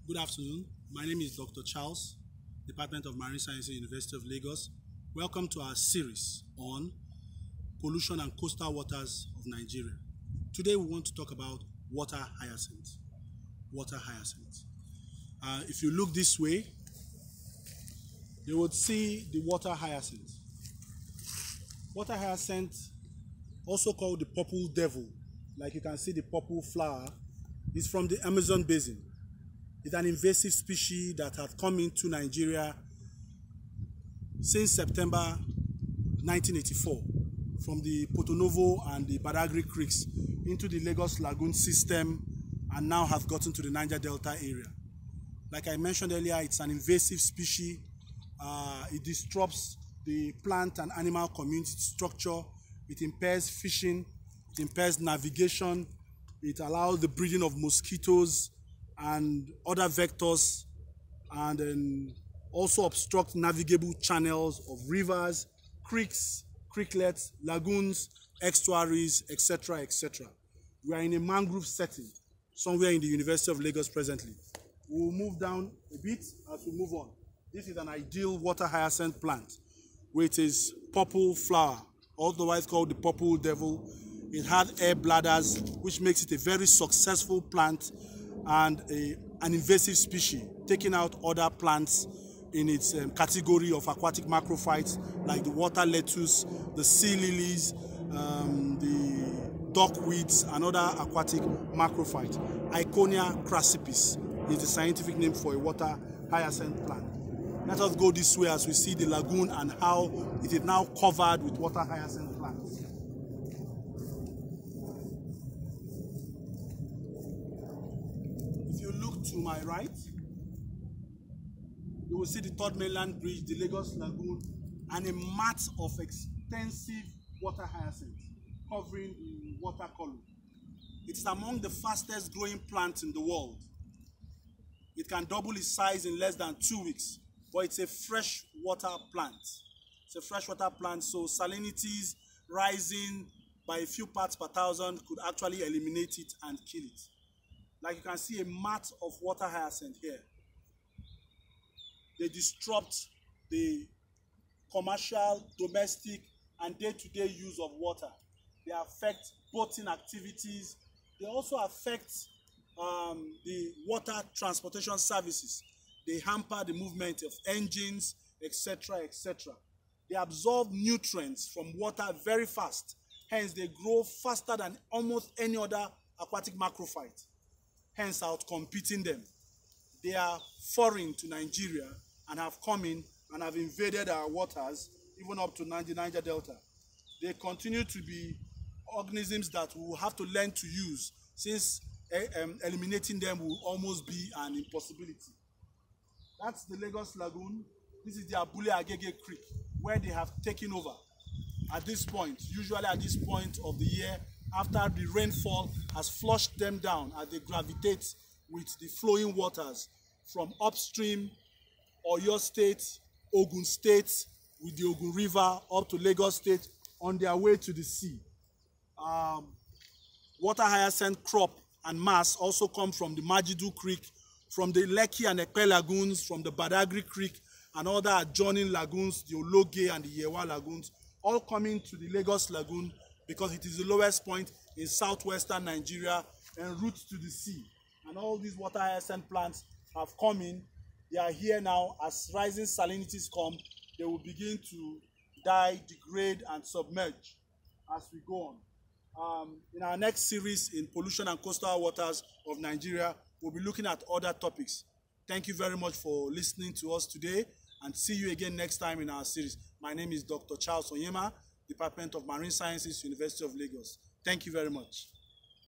Good afternoon. My name is Dr. Charles, Department of Marine Sciences, University of Lagos. Welcome to our series on pollution and coastal waters of Nigeria. Today we want to talk about water hyacinth. Water hyacinth. If you look this way, you would see the water hyacinth. Water hyacinth, also called the purple devil, like you can see the purple flower, is from the Amazon basin. It's an invasive species that had come into Nigeria since September 1984 from the Porto-Novo and the Badagry creeks into the Lagos lagoon system and now have gotten to the Niger Delta area. Like I mentioned earlier, it's an invasive species. It disrupts the plant and animal community structure. It impairs fishing, it impairs navigation, it allows the breeding of mosquitoes and other vectors, and then also obstruct navigable channels of rivers, creeks, creeklets, lagoons, estuaries, etc., etc. We are in a mangrove setting somewhere in the University of Lagos presently. We will move down a bit as we move on. This is an ideal water hyacinth plant with its purple flower, otherwise called the purple devil. It had air bladders, which makes it a very successful plant and an invasive species, taking out other plants in its category of aquatic macrophytes like the water lettuce, the sea lilies, the duckweeds, and other aquatic macrophytes. Iconia crassipis is the scientific name for a water hyacinth plant. Let us go this way as we see the lagoon and how it is now covered with water hyacinth plants. To my right, you will see the third mainland bridge, the Lagos lagoon, and a mat of extensive water hyacinth covering the water column. It's among the fastest growing plants in the world. It can double its size in less than 2 weeks, but it's a freshwater plant. It's a freshwater plant, so salinities rising by a few parts per thousand could actually eliminate it and kill it. Like you can see a mat of water hyacinth here. They disrupt the commercial, domestic, and day-to-day use of water. They affect boating activities. They also affect the water transportation services. They hamper the movement of engines, etc., etc. They absorb nutrients from water very fast. Hence, they grow faster than almost any other aquatic macrophyte, hence outcompeting them. They are foreign to Nigeria and have come in and have invaded our waters, even up to the Niger Delta. They continue to be organisms that we will have to learn to use, since eliminating them will almost be an impossibility. That's the Lagos lagoon. This is the Abule Agege Creek, where they have taken over. At this point, usually at this point of the year, after the rainfall has flushed them down as they gravitate with the flowing waters from upstream Oyo State, Ogun State, with the Ogun River up to Lagos State on their way to the sea. Water hyacinth crop and mass also come from the Majidu Creek, from the Lekki and Ekpe lagoons, from the Badagry Creek and other adjoining lagoons, the Ologe and the Yewa lagoons, all coming to the Lagos lagoon because it is the lowest point in southwestern Nigeria en route to the sea. And all these water hyacinth plants have come in. They are here now. As rising salinities come, they will begin to die, degrade, and submerge as we go on. In our next series in pollution and coastal waters of Nigeria, we'll be looking at other topics. Thank you very much for listening to us today, and see you again next time in our series. My name is Dr. Charles Onyema, Department of Marine Sciences, University of Lagos. Thank you very much.